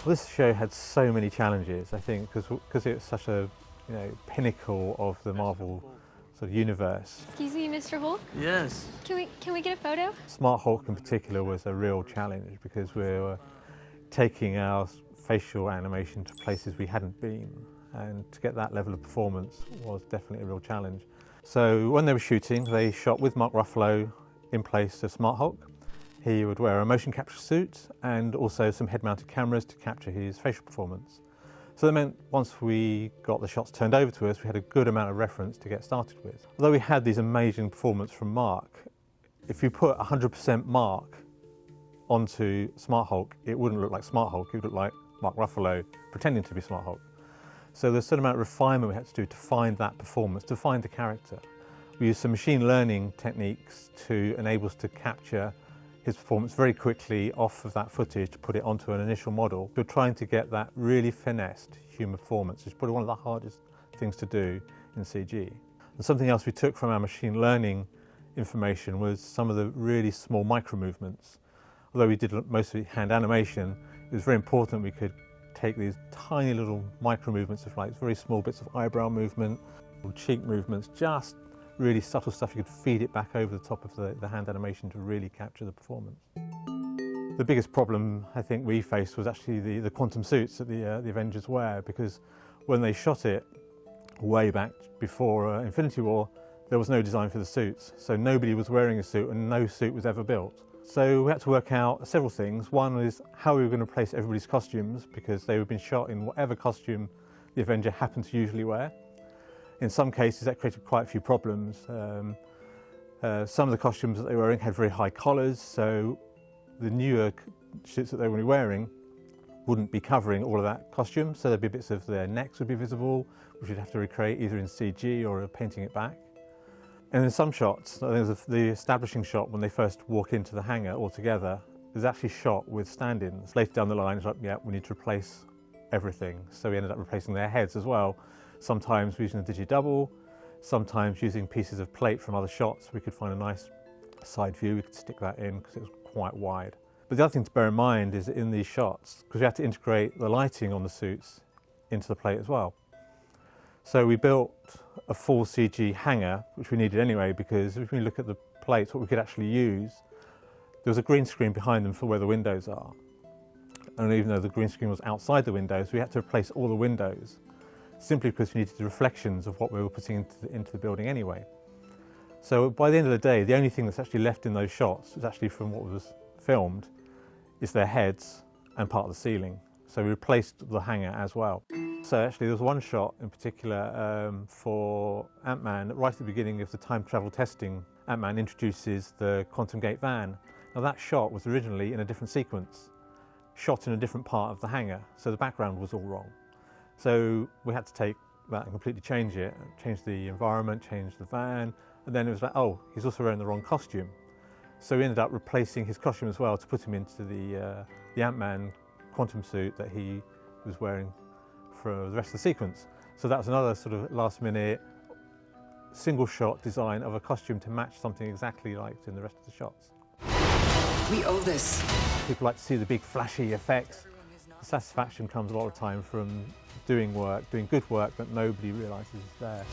Well, this show had so many challenges, I think, because it's such a pinnacle of the Marvel sort of universe. Excuse me, Mr. Hulk? Yes. Can we get a photo? Smart Hulk in particular was a real challenge because we were taking our facial animation to places we hadn't been, and to get that level of performance was definitely a real challenge. So when they were shooting, they shot with Mark Ruffalo in place of Smart Hulk. He would wear a motion capture suit and also some head-mounted cameras to capture his facial performance. So that meant once we got the shots turned over to us, we had a good amount of reference to get started with. Although we had these amazing performance from Mark, if you put 100% Mark onto Smart Hulk, it wouldn't look like Smart Hulk, it would look like Mark Ruffalo pretending to be Smart Hulk. So there's a certain amount of refinement we had to do to find that performance, to find the character. We used some machine learning techniques to enable us to capture his performance very quickly off of that footage to put it onto an initial model. We're trying to get that really finessed human performance, which is probably one of the hardest things to do in CG. And something else we took from our machine learning information was some of the really small micro movements. Although we did mostly hand animation, it was very important we could take these tiny little micro movements of like very small bits of eyebrow movement, or cheek movements, just really subtle stuff. You could feed it back over the top of the hand animation to really capture the performance. The biggest problem I think we faced was actually the quantum suits that the Avengers wear, because when they shot it way back before Infinity War, there was no design for the suits. So nobody was wearing a suit and no suit was ever built. So we had to work out several things. One is how we were going to replace everybody's costumes, because they had been shot in whatever costume the Avenger happened to usually wear. In some cases that created quite a few problems. Some of the costumes that they were wearing had very high collars, so the newer suits that they were wearing wouldn't be covering all of that costume, so there'd be bits of their necks would be visible, which we'd have to recreate either in CG or painting it back. And in some shots, the establishing shot when they first walk into the hangar all together is actually shot with stand-ins. Later down the line, it's like, yeah, we need to replace everything. So we ended up replacing their heads as well. Sometimes using a digi-double, sometimes using pieces of plate from other shots. We could find a nice side view, we could stick that in because it was quite wide. But the other thing to bear in mind is that in these shots, because we had to integrate the lighting on the suits into the plate as well. So we built a full CG hangar, which we needed anyway, because if we look at the plates, what we could actually use, there was a green screen behind them for where the windows are. And even though the green screen was outside the windows, we had to replace all the windows, simply because we needed the reflections of what we were putting into the building anyway. So by the end of the day, the only thing that's actually left in those shots was actually from what was filmed, is their heads and part of the ceiling. So we replaced the hangar as well. So actually there was one shot in particular for Ant-Man, right at the beginning of the time travel testing. Ant-Man introduces the quantum gate van. Now that shot was originally in a different sequence, shot in a different part of the hangar, so the background was all wrong. So we had to take that and completely change it, change the environment, change the van, and then it was like, oh, he's also wearing the wrong costume. So we ended up replacing his costume as well to put him into the Ant-Man quantum suit that he was wearing for the rest of the sequence. So that was another sort of last-minute, single-shot design of a costume to match something exactly like in the rest of the shots. We owe this. People like to see the big flashy effects. The satisfaction comes a lot of time from doing good work that nobody realises is there.